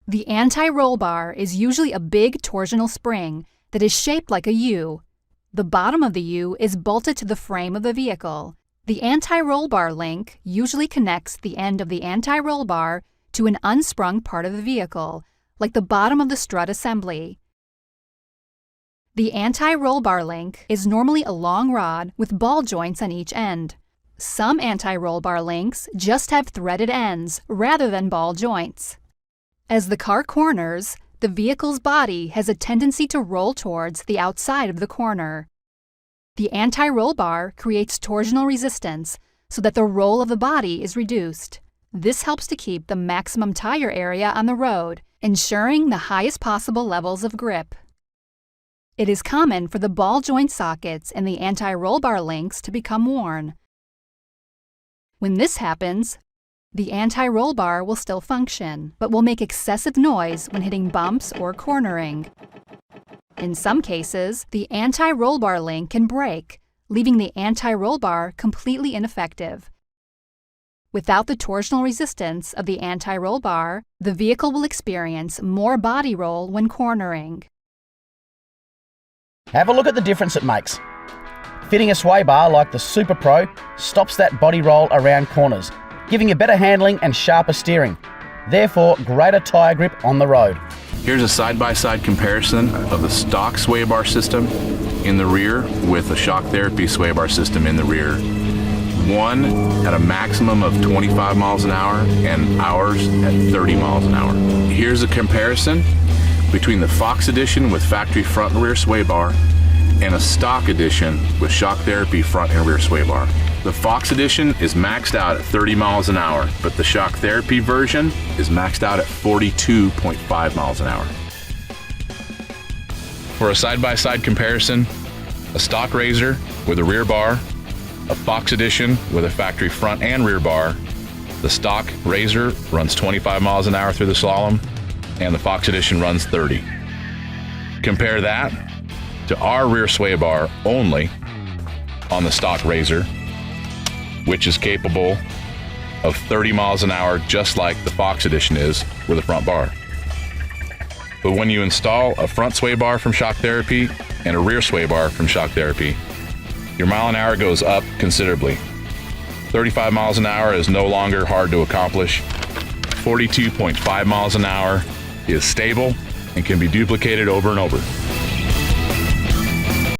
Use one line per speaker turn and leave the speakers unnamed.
The anti-roll bar is usually a big torsional spring that is shaped like a U. The bottom of the U is bolted to the frame of the vehicle. The anti-roll bar link usually connects the end of the anti-roll bar to an unsprung part of the vehicle, like the bottom of the strut assembly. The anti-roll bar link is normally a long rod with ball joints on each end. Some anti-roll bar links just have threaded ends rather than ball joints. As the car corners, the vehicle's body has a tendency to roll towards the outside of the corner. The anti-roll bar creates torsional resistance so that the roll of the body is reduced. This helps to keep the maximum tire area on the road, ensuring the highest possible levels of grip. It is common for the ball joint sockets in the anti-roll bar links to become worn. When this happens, the anti-roll bar will still function, but will make excessive noise when hitting bumps or cornering. In some cases, the anti-roll bar link can break, leaving the anti-roll bar completely ineffective. Without the torsional resistance of the anti-roll bar, the vehicle will experience more body roll when cornering.
Have a look at the difference it makes. Fitting a sway bar like the Super Pro stops that body roll around corners, giving you better handling and sharper steering, therefore greater tyre grip on the road.
Here's a side-by-side comparison of the stock sway bar system in the rear with the shock therapy sway bar system in the rear. One at a maximum of 25 miles an hour and ours at 30 miles an hour. Here's a comparison between the Fox edition with factory front and rear sway bar and a stock edition with shock therapy front and rear sway bar. The Fox edition is maxed out at 30 miles an hour, but the shock therapy version is maxed out at 42.5 miles an hour. For a side-by-side comparison, a stock RZR with a rear bar, a Fox edition with a factory front and rear bar. The stock RZR runs 25 miles an hour through the slalom, and the Fox edition runs 30. Compare that to our rear sway bar only on the stock RZR, which is capable of 30 miles an hour just like the Fox edition is with a front bar. But when you install a front sway bar from Shock Therapy and a rear sway bar from Shock Therapy, your mile an hour goes up considerably. 35 miles an hour is no longer hard to accomplish. 42.5 miles an hour is stable and can be duplicated over and over.